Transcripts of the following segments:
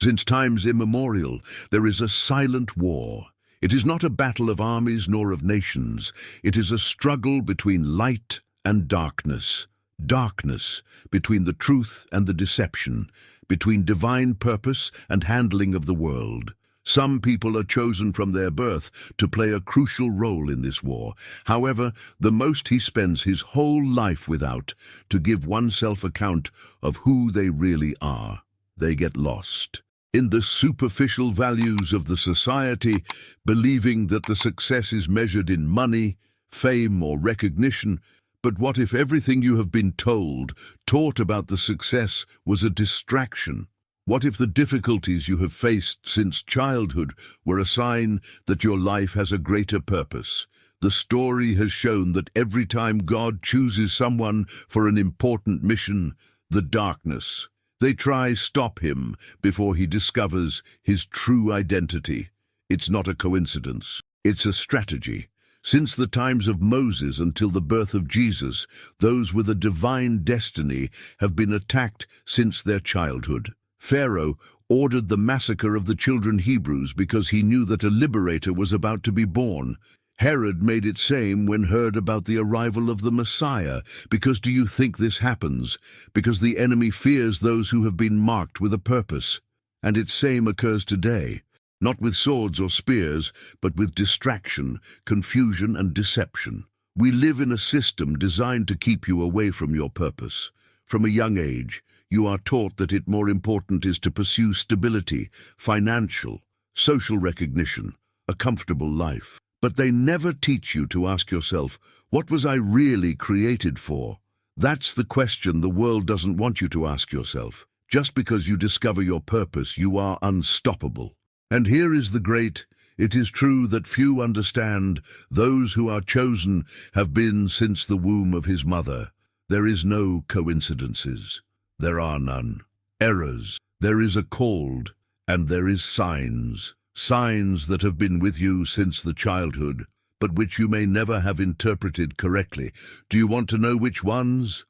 Since times immemorial, there is a silent war. It is not a battle of armies nor of nations. It is a struggle between light and darkness. Darkness between the truth and the deception, between divine purpose and handling of the world. Some people are chosen from their birth to play a crucial role in this war. However, the most he spends his whole life without, to give oneself account of who they really are. They get lost in the superficial values of the society, believing that the success is measured in money, fame, or recognition. But what if everything you have been taught about the success was a distraction? What if the difficulties you have faced since childhood were a sign that your life has a greater purpose? The story has shown that every time God chooses someone for an important mission, the darkness, they try stop him before he discovers his true identity. It's not a coincidence. It's a strategy. Since the times of Moses until the birth of Jesus, those with a divine destiny have been attacked since their childhood. Pharaoh ordered the massacre of the children Hebrews because he knew that a liberator was about to be born. Herod made it same when heard about the arrival of the Messiah. Because do you think this happens? Because the enemy fears those who have been marked with a purpose. And its same occurs today. Not with swords or spears, but with distraction, confusion, and deception. We live in a system designed to keep you away from your purpose. From a young age, you are taught that it more important is to pursue stability, financial, social recognition, a comfortable life. But they never teach you to ask yourself, what was I really created for? That's the question the world doesn't want you to ask yourself. Just because you discover your purpose, you are unstoppable. And here is the great, it is true that few understand, those who are chosen have been since the womb of his mother. There is no coincidences. There are none. Errors. There is a called, and there is signs. Signs that have been with you since the childhood, but which you may never have interpreted correctly. Do you want to know which ones?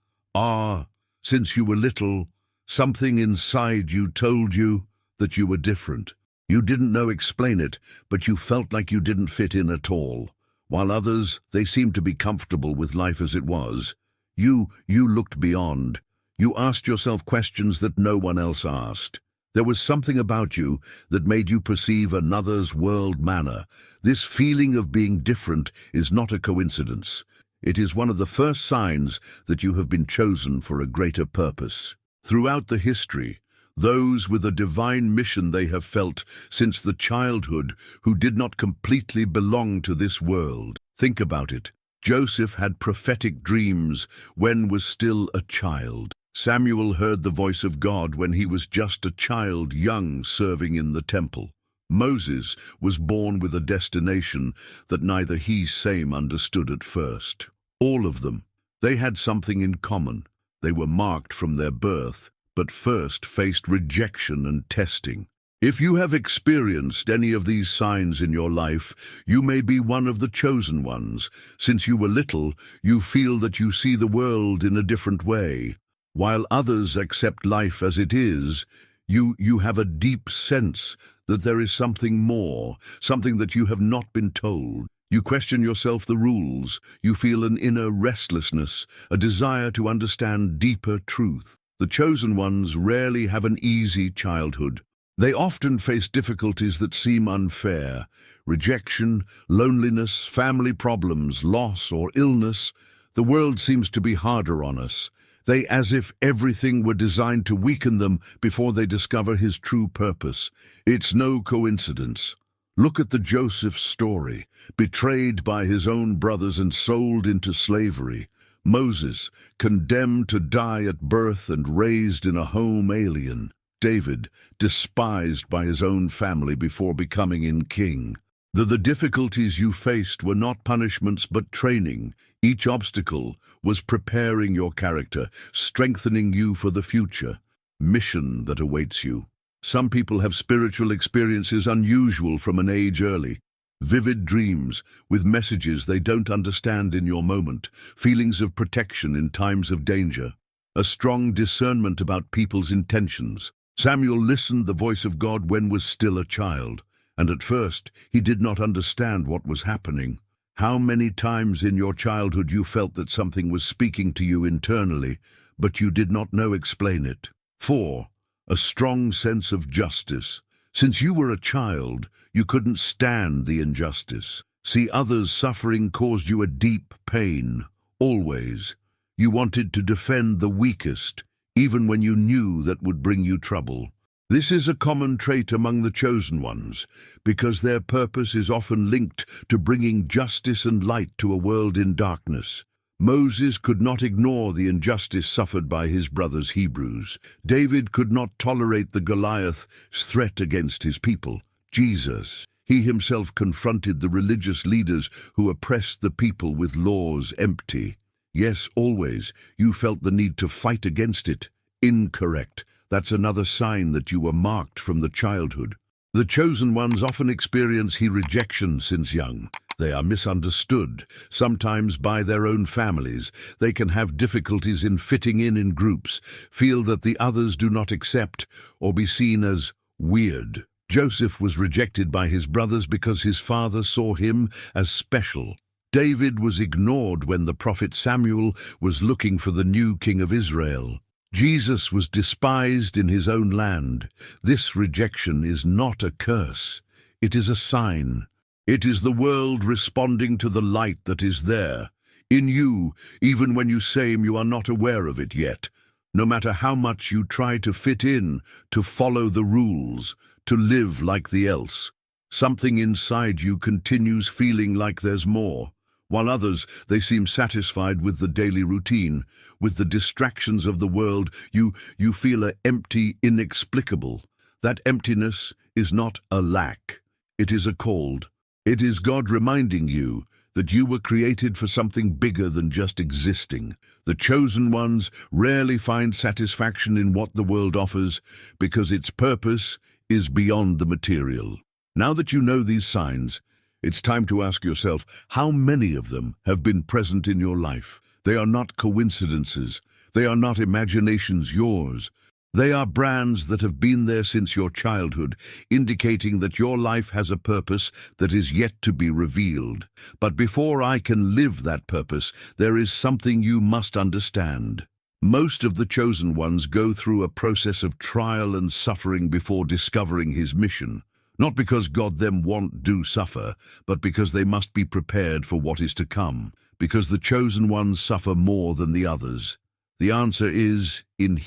Since you were little, something inside you told you that you were different. You didn't know explain it, but you felt like you didn't fit in at all. While others, they seemed to be comfortable with life as it was. You looked beyond. You asked yourself questions that no one else asked. There was something about you that made you perceive another's world manner. This feeling of being different is not a coincidence. It is one of the first signs that you have been chosen for a greater purpose. Throughout the history, those with a divine mission they have felt since the childhood who did not completely belong to this world. Think about it. Joseph had prophetic dreams when was still a child. Samuel heard the voice of God when he was just a child, young, serving in the temple. Moses was born with a destination that neither he same understood at first. All of them, they had something in common. They were marked from their birth, but first faced rejection and testing. If you have experienced any of these signs in your life, you may be one of the chosen ones. Since you were little, you feel that you see the world in a different way. While others accept life as it is, you have a deep sense that there is something more, something that you have not been told. You question yourself the rules. You feel an inner restlessness, a desire to understand deeper truth. The chosen ones rarely have an easy childhood. They often face difficulties that seem unfair. Rejection, loneliness, family problems, loss, or illness. The world seems to be harder on us. They as if everything were designed to weaken them before they discover his true purpose. It's no coincidence. Look at the Joseph story, betrayed by his own brothers and sold into slavery. Moses, condemned to die at birth and raised in a home alien. David, despised by his own family before becoming king. The difficulties you faced were not punishments but training. Each obstacle was preparing your character, strengthening you for the future. Mission that awaits you. Some people have spiritual experiences unusual from an age early. Vivid dreams with messages they don't understand in your moment. Feelings of protection in times of danger. A strong discernment about people's intentions. Samuel listened the voice of God when was still a child, and at first he did not understand what was happening. How many times in your childhood you felt that something was speaking to you internally, but you did not know explain it? 4. A strong sense of justice. Since you were a child, you couldn't stand the injustice. See others suffering caused you a deep pain, always. You wanted to defend the weakest, even when you knew that would bring you trouble. This is a common trait among the chosen ones, because their purpose is often linked to bringing justice and light to a world in darkness. Moses could not ignore the injustice suffered by his brothers Hebrews. David could not tolerate the Goliath's threat against his people. Jesus, he himself confronted the religious leaders who oppressed the people with laws empty. Yes, always, you felt the need to fight against it. Incorrect. That's another sign that you were marked from the childhood. The chosen ones often experience rejection since young. They are misunderstood, sometimes by their own families. They can have difficulties in fitting in groups, feel that the others do not accept, or be seen as weird. Joseph was rejected by his brothers because his father saw him as special. David was ignored when the prophet Samuel was looking for the new king of Israel. Jesus was despised in his own land. This rejection is not a curse. It is a sign. It is the world responding to the light that is there, in you, even when you say you are not aware of it yet. No matter how much you try to fit in, to follow the rules, to live like the else, something inside you continues feeling like there's more. While others, they seem satisfied with the daily routine, with the distractions of the world, you feel empty, inexplicable. That emptiness is not a lack. It is a cold. It is God reminding you that you were created for something bigger than just existing. The chosen ones rarely find satisfaction in what the world offers because its purpose is beyond the material. Now that you know these signs, it's time to ask yourself, how many of them have been present in your life? They are not coincidences. They are not imaginations yours. They are brands that have been there since your childhood, indicating that your life has a purpose that is yet to be revealed. But before I can live that purpose, there is something you must understand. Most of the chosen ones go through a process of trial and suffering before discovering his mission. Not because God them do suffer, but because they must be prepared for what is to come, because the chosen ones suffer more than the others. The answer is in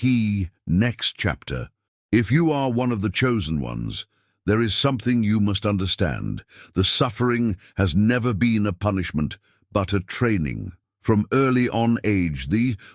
next chapter. If you are one of the chosen ones, there is something you must understand. The suffering has never been a punishment, but a training. From early on age,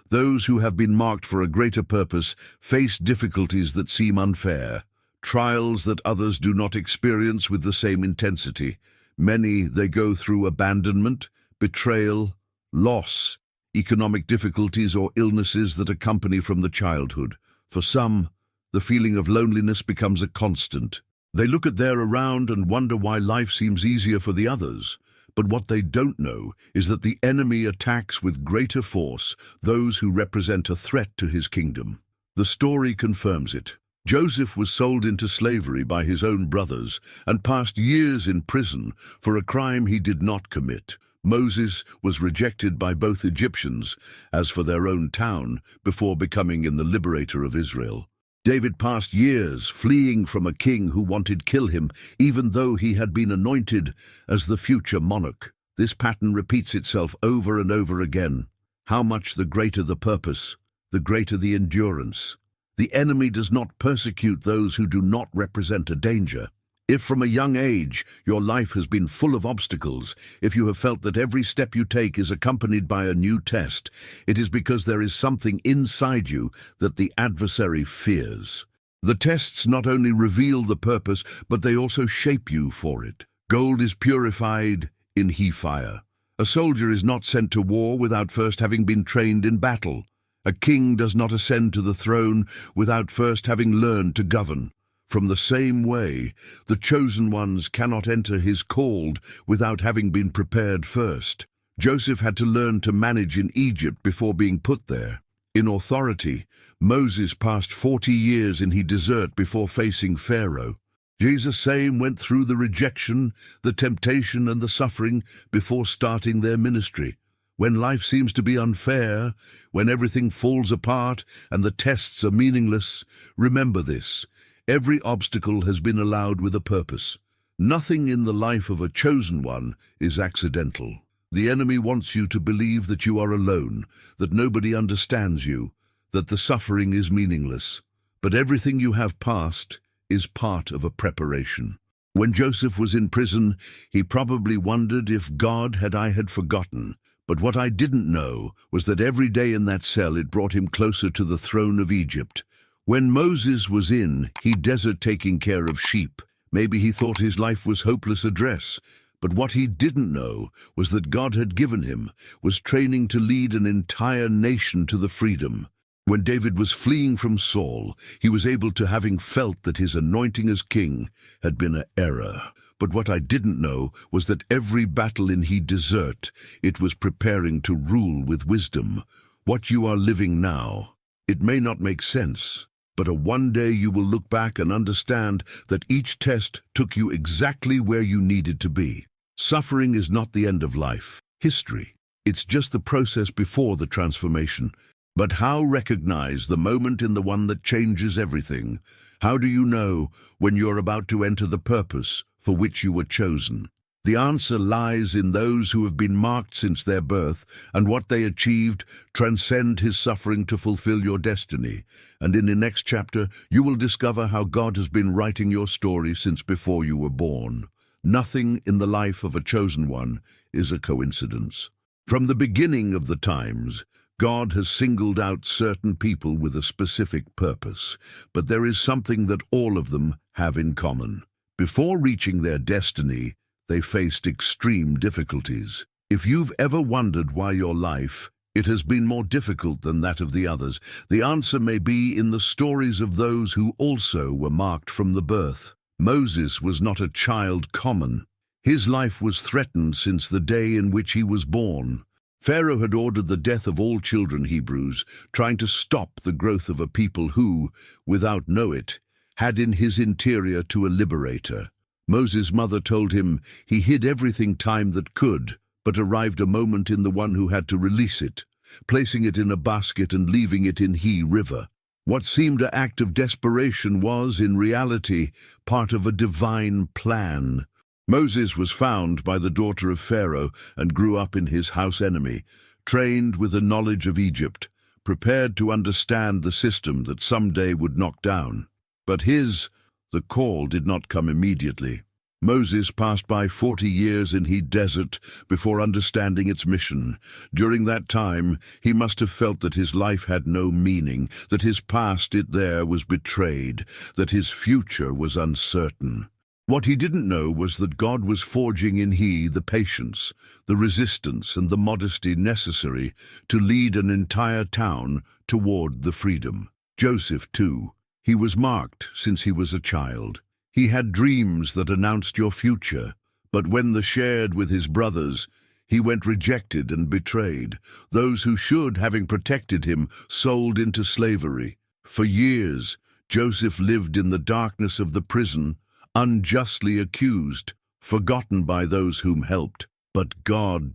those who have been marked for a greater purpose face difficulties that seem unfair. Trials that others do not experience with the same intensity. Many, they go through abandonment, betrayal, loss, economic difficulties or illnesses that accompany from the childhood. For some, the feeling of loneliness becomes a constant. They look at their around and wonder why life seems easier for the others. But what they don't know is that the enemy attacks with greater force those who represent a threat to his kingdom. The story confirms it. Joseph was sold into slavery by his own brothers and passed years in prison for a crime he did not commit. Moses was rejected by both Egyptians as for their own town before becoming the liberator of Israel. David passed years fleeing from a king who wanted to kill him, even though he had been anointed as the future monarch. This pattern repeats itself over and over again. How much the greater the purpose, the greater the endurance. The enemy does not persecute those who do not represent a danger. If from a young age your life has been full of obstacles, if you have felt that every step you take is accompanied by a new test, it is because there is something inside you that the adversary fears. The tests not only reveal the purpose, but they also shape you for it. Gold is purified in fire. A soldier is not sent to war without first having been trained in battle. A king does not ascend to the throne without first having learned to govern. From the same way, the chosen ones cannot enter his called without having been prepared first. Joseph had to learn to manage in Egypt before being put there. In authority, Moses passed 40 years in the desert before facing Pharaoh. Jesus same went through the rejection, the temptation and the suffering before starting their ministry. When life seems to be unfair, when everything falls apart and the tests are meaningless, remember this: every obstacle has been allowed with a purpose. Nothing in the life of a chosen one is accidental. The enemy wants you to believe that you are alone, that nobody understands you, that the suffering is meaningless. But everything you have passed is part of a preparation. When Joseph was in prison, he probably wondered if God had forgotten. But what I didn't know was that every day in that cell it brought him closer to the throne of Egypt. When Moses was in the desert taking care of sheep, maybe he thought his life was hopeless address. But what he didn't know was that God had given him was training to lead an entire nation to the freedom. When David was fleeing from Saul, he was able to, having felt that his anointing as king had been an error. But what I didn't know was that every battle in the desert, it was preparing to rule with wisdom. What you are living now, it may not make sense, but one day you will look back and understand that each test took you exactly where you needed to be. Suffering is not the end of life, history. It's just the process before the transformation. But how recognize the moment in the one that changes everything? How do you know when you're about to enter the purpose for which you were chosen? The answer lies in those who have been marked since their birth, and what they achieved transcend his suffering to fulfill your destiny. And in the next chapter, you will discover how God has been writing your story since before you were born. Nothing in the life of a chosen one is a coincidence. From the beginning of the times, God has singled out certain people with a specific purpose, but there is something that all of them have in common. Before reaching their destiny, they faced extreme difficulties. If you've ever wondered why your life, it has been more difficult than that of the others, the answer may be in the stories of those who also were marked from the birth. Moses was not a child common. His life was threatened since the day in which he was born. Pharaoh had ordered the death of all children Hebrews, trying to stop the growth of a people who, without know it, had in his interior to a liberator. Moses' mother told him he hid everything time that could, but arrived a moment in the one who had to release it, placing it in a basket and leaving it in the river. What seemed an act of desperation was, in reality, part of a divine plan. Moses was found by the daughter of Pharaoh and grew up in his house enemy, trained with a knowledge of Egypt, prepared to understand the system that someday would knock down. But the call did not come immediately. Moses passed by 40 years in the desert before understanding its mission. During that time, he must have felt that his life had no meaning, that his past was betrayed, that his future was uncertain. What he didn't know was that God was forging in the patience, the resistance and the modesty necessary to lead an entire town toward the freedom. Joseph, too. He was marked since he was a child. He had dreams that announced your future, but when shared with his brothers, he went rejected and betrayed. Those who should, having protected him, sold into slavery. For years, Joseph lived in the darkness of the prison, unjustly accused, forgotten by those whom helped. But God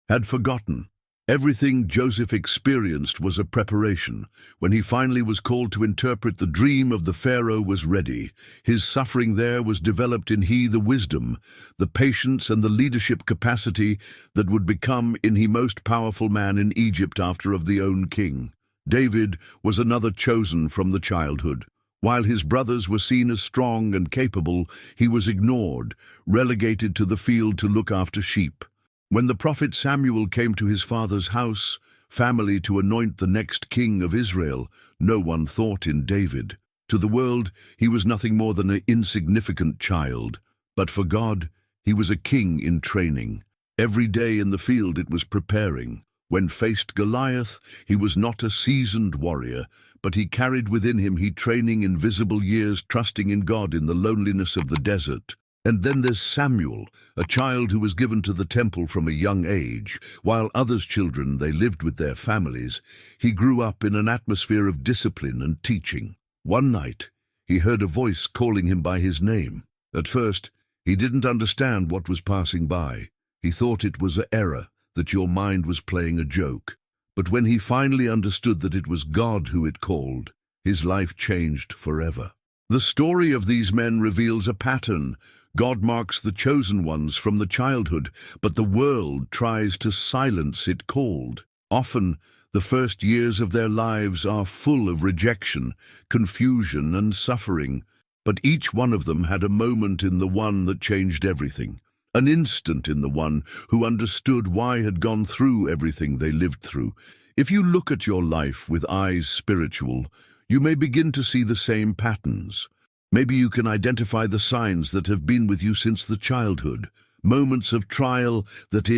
had forgotten. Everything Joseph experienced was a preparation. When he finally was called to interpret the dream of the Pharaoh was ready. His suffering there was developed in the wisdom, the patience and the leadership capacity that would become in the most powerful man in Egypt after of the own king. David was another chosen from the childhood. While his brothers were seen as strong and capable, he was ignored, relegated to the field to look after sheep. When the prophet Samuel came to his father's house, family to anoint the next king of Israel, no one thought in David. To the world, he was nothing more than an insignificant child. But for God, he was a king in training. Every day in the field it was preparing. When faced Goliath, he was not a seasoned warrior, but he carried within him training invisible years, trusting in God in the loneliness of the desert. And then there's Samuel, a child who was given to the temple from a young age. While others' children, they lived with their families, he grew up in an atmosphere of discipline and teaching. One night, he heard a voice calling him by his name. At first, he didn't understand what was passing by. He thought it was an error, that your mind was playing a joke. But when he finally understood that it was God who it called, his life changed forever. The story of these men reveals a pattern. God marks the chosen ones from the childhood, but the world tries to silence it called. Often, the first years of their lives are full of rejection, confusion, and suffering. But each one of them had a moment in the one that changed everything. An instant in the one who understood why had gone through everything they lived through. If you look at your life with eyes spiritual, you may begin to see the same patterns. Maybe you can identify the signs that have been with you since the childhood, moments of trial that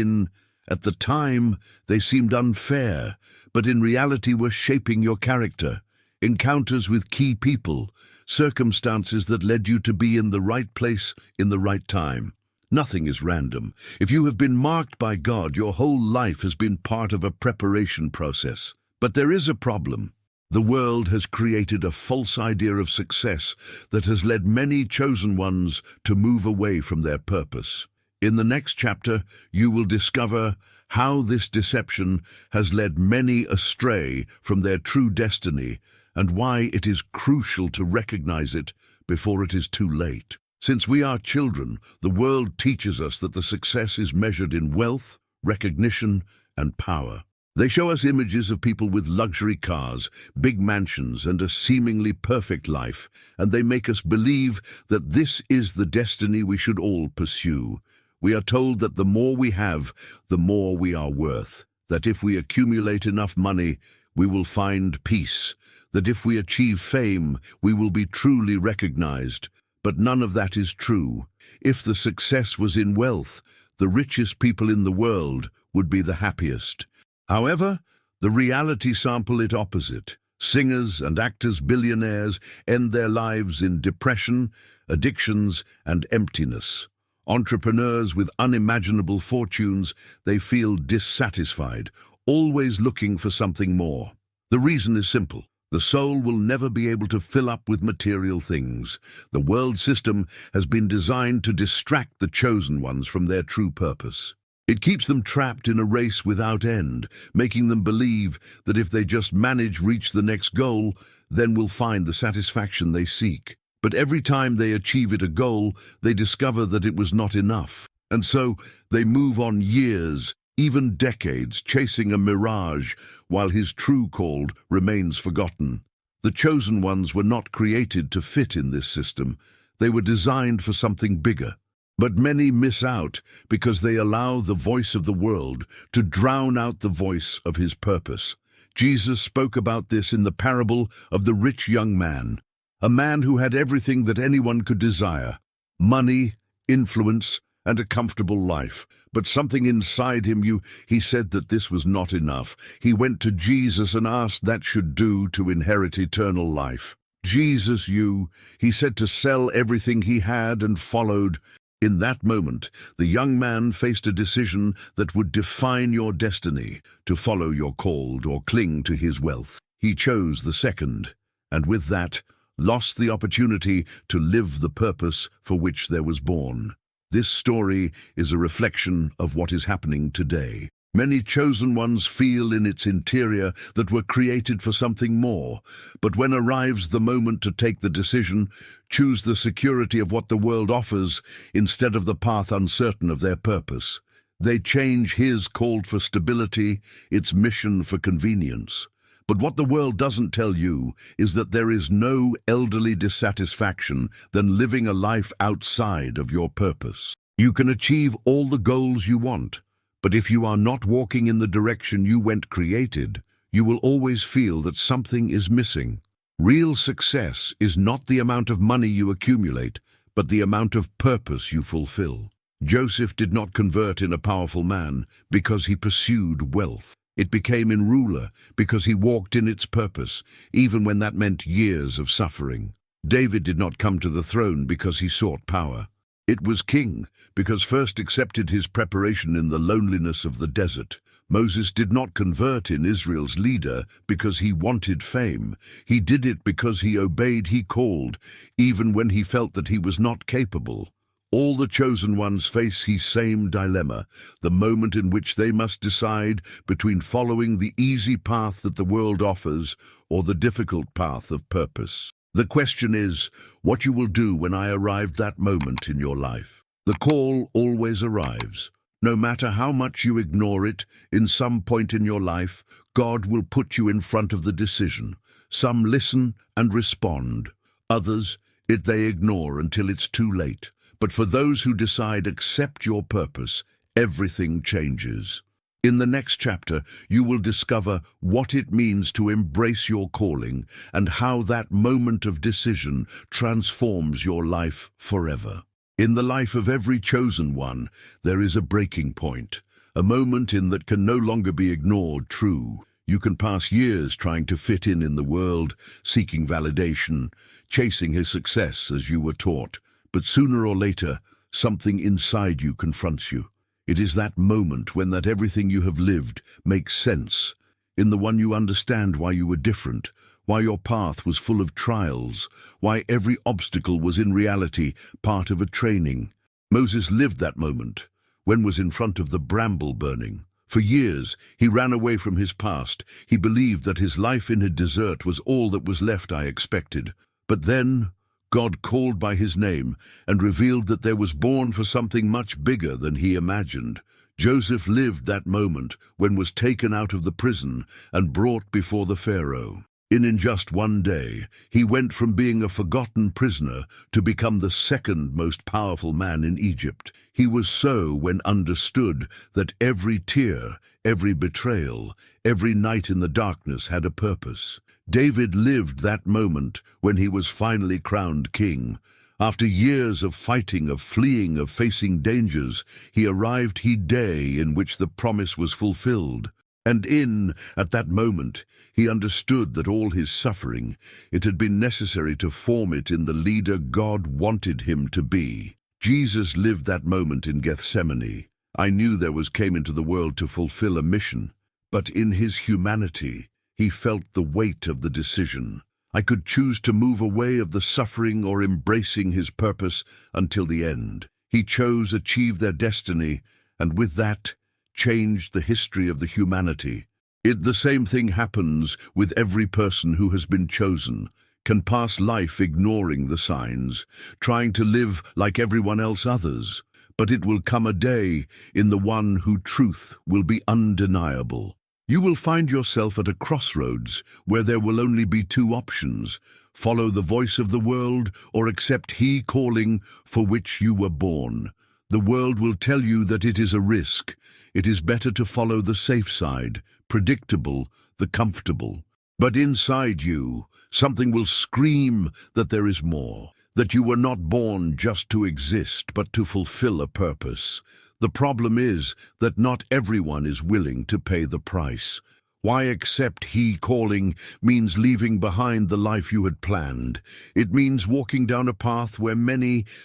at the time, they seemed unfair, but in reality were shaping your character, encounters with key people, circumstances that led you to be in the right place in the right time. Nothing is random. If you have been marked by God, your whole life has been part of a preparation process. But there is a problem. The world has created a false idea of success that has led many chosen ones to move away from their purpose. In the next chapter, you will discover how this deception has led many astray from their true destiny and why it is crucial to recognize it before it is too late. Since we are children, the world teaches us that the success is measured in wealth, recognition, and power. They show us images of people with luxury cars, big mansions, and a seemingly perfect life, and they make us believe that this is the destiny we should all pursue. We are told that the more we have, the more we are worth, that if we accumulate enough money, we will find peace, that if we achieve fame, we will be truly recognized. But none of that is true. If the success was in wealth, the richest people in the world would be the happiest. However, the reality sample it opposite. Singers and actors, billionaires, end their lives in depression, addictions, and emptiness. Entrepreneurs with unimaginable fortunes, they feel dissatisfied, always looking for something more. The reason is simple. The soul will never be able to fill up with material things. The world system has been designed to distract the chosen ones from their true purpose. It keeps them trapped in a race without end, making them believe that if they just reach the next goal, then will find the satisfaction they seek. But every time they achieve a goal, they discover that it was not enough. And so they move on years, even decades, chasing a mirage, while his true call remains forgotten. The chosen ones were not created to fit in this system. They were designed for something bigger. But many miss out because they allow the voice of the world to drown out the voice of his purpose. Jesus spoke about this in the parable of the rich young man, a man who had everything that anyone could desire: money, influence, and a comfortable life. But something inside him, he said that this was not enough. He went to Jesus and asked that should do to inherit eternal life. Jesus, he said to sell everything he had and followed. In that moment, the young man faced a decision that would define your destiny, to follow your call or cling to his wealth. He chose the second, and with that, lost the opportunity to live the purpose for which there was born. This story is a reflection of what is happening today. Many chosen ones feel in its interior that we're created for something more, but when arrives the moment to take the decision, choose the security of what the world offers instead of the path uncertain of their purpose. They change his call for stability, its mission for convenience. But what the world doesn't tell you is that there is no elderly dissatisfaction than living a life outside of your purpose. You can achieve all the goals you want, but if you are not walking in the direction you went created, you will always feel that something is missing. Real success is not the amount of money you accumulate, but the amount of purpose you fulfill. Joseph did not convert in a powerful man because he pursued wealth. It became in ruler because he walked in its purpose, even when that meant years of suffering. David did not come to the throne because he sought power. It was king, because first accepted his preparation in the loneliness of the desert. Moses did not convert in Israel's leader because he wanted fame. He did it because he obeyed, he called, even when he felt that he was not capable. All the chosen ones face the same dilemma, the moment in which they must decide between following the easy path that the world offers or the difficult path of purpose. The question is, what you will do when I arrive that moment in your life. The call always arrives. No matter how much you ignore it, in some point in your life, God will put you in front of the decision. Some listen and respond. Others, they ignore until it's too late. But for those who decide accept your purpose, everything changes. In the next chapter, you will discover what it means to embrace your calling and how that moment of decision transforms your life forever. In the life of every chosen one, there is a breaking point, a moment that can no longer be ignored. True, you can pass years trying to fit in the world, seeking validation, chasing his success as you were taught. But sooner or later, something inside you confronts you. It is that moment when everything you have lived makes sense. In the one you understand why you were different, why your path was full of trials, why every obstacle was in reality part of a training. Moses lived that moment, when was in front of the bramble burning. For years, he ran away from his past. He believed that his life in a desert was all that was left. I expected. But then, God called by his name and revealed that there was born for something much bigger than he imagined. Joseph lived that moment when was taken out of the prison and brought before the Pharaoh. In just one day, he went from being a forgotten prisoner to become the second most powerful man in Egypt. He was so when understood that every tear, every betrayal, every night in the darkness had a purpose. David lived that moment when he was finally crowned king. After years of fighting, of fleeing, of facing dangers, he arrived the day in which the promise was fulfilled. And at that moment, he understood that all his suffering, it had been necessary to form it in the leader God wanted him to be. Jesus lived that moment in Gethsemane. I knew came into the world to fulfill a mission, but in his humanity, he felt the weight of the decision. I could choose to move away of the suffering or embracing his purpose until the end. He chose achieve their destiny, and with that, changed the history of the humanity. The same thing happens with every person who has been chosen, can pass life ignoring the signs, trying to live like everyone else others. But it will come a day in the one who truth will be undeniable. You will find yourself at a crossroads where there will only be two options: follow the voice of the world or accept he calling for which you were born. The world will tell you that it is a risk. It is better to follow the safe side, predictable, the comfortable. But inside you, something will scream that there is more, that you were not born just to exist, but to fulfill a purpose. The problem is that not everyone is willing to pay the price. Why accept he calling means leaving behind the life you had planned. It means walking down a path where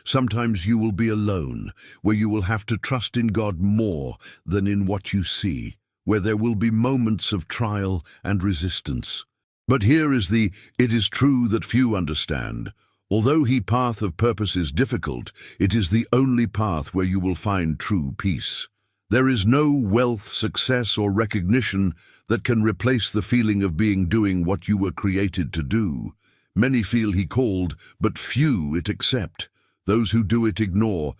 sometimes you will be alone, where you will have to trust in God more than in what you see, where there will be moments of trial and resistance. But here is it is true that few understand. Although the path of purpose is difficult, it is the only path where you will find true peace. There is no wealth, success, or recognition that can replace the feeling of doing what you were created to do. Many feel he called, but few it accept. Those who do it ignore,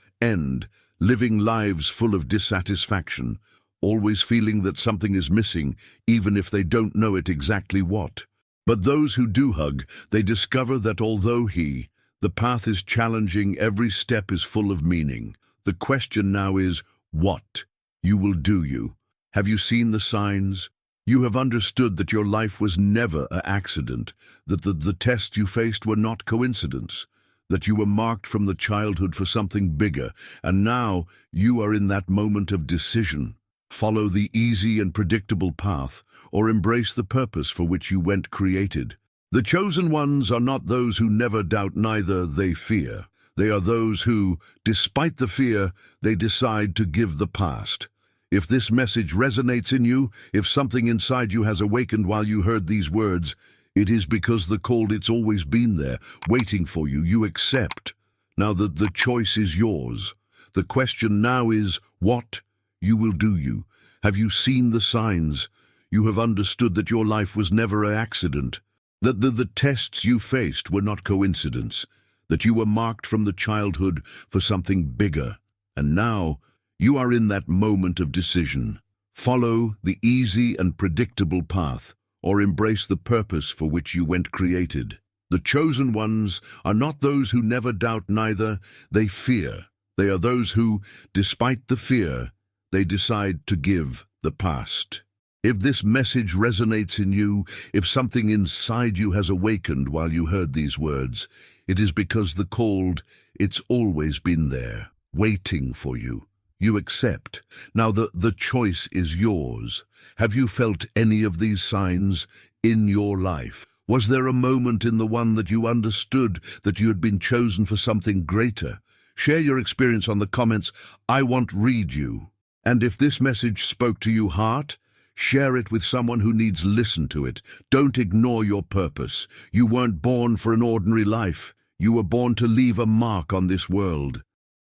living lives full of dissatisfaction, always feeling that something is missing, even if they don't know it exactly what. But those who do hug, they discover that although the path is challenging, every step is full of meaning. The question now is, what you will do? Have you seen the signs? You have understood that your life was never an accident, that the tests you faced were not coincidence, that you were marked from the childhood for something bigger, and now you are in that moment of decision. Follow the easy and predictable path, or embrace the purpose for which you went created. The chosen ones are not those who never doubt, neither they fear. They are those who, despite the fear, they decide to give the past. If this message resonates in you, if something inside you has awakened while you heard these words, it is because the call, it's always been there, waiting for you. You accept. Now that the choice is yours. The question now is, what you will do you? Have you seen the signs? You have understood that your life was never an accident, that the tests you faced were not coincidence, that you were marked from the childhood for something bigger. And now, you are in that moment of decision. Follow the easy and predictable path, or embrace the purpose for which you went created. The chosen ones are not those who never doubt, neither they fear. They are those who, despite the fear, they decide to give the past. If this message resonates in you, if something inside you has awakened while you heard these words, it is because the called, it's always been there, waiting for you. You accept. Now the choice is yours. Have you felt any of these signs in your life? Was there a moment in the one that you understood that you had been chosen for something greater? Share your experience on the comments. I want to read you. And if this message spoke to you heart, share it with someone who needs to listen to it. Don't ignore your purpose. You weren't born for an ordinary life. You were born to leave a mark on this world.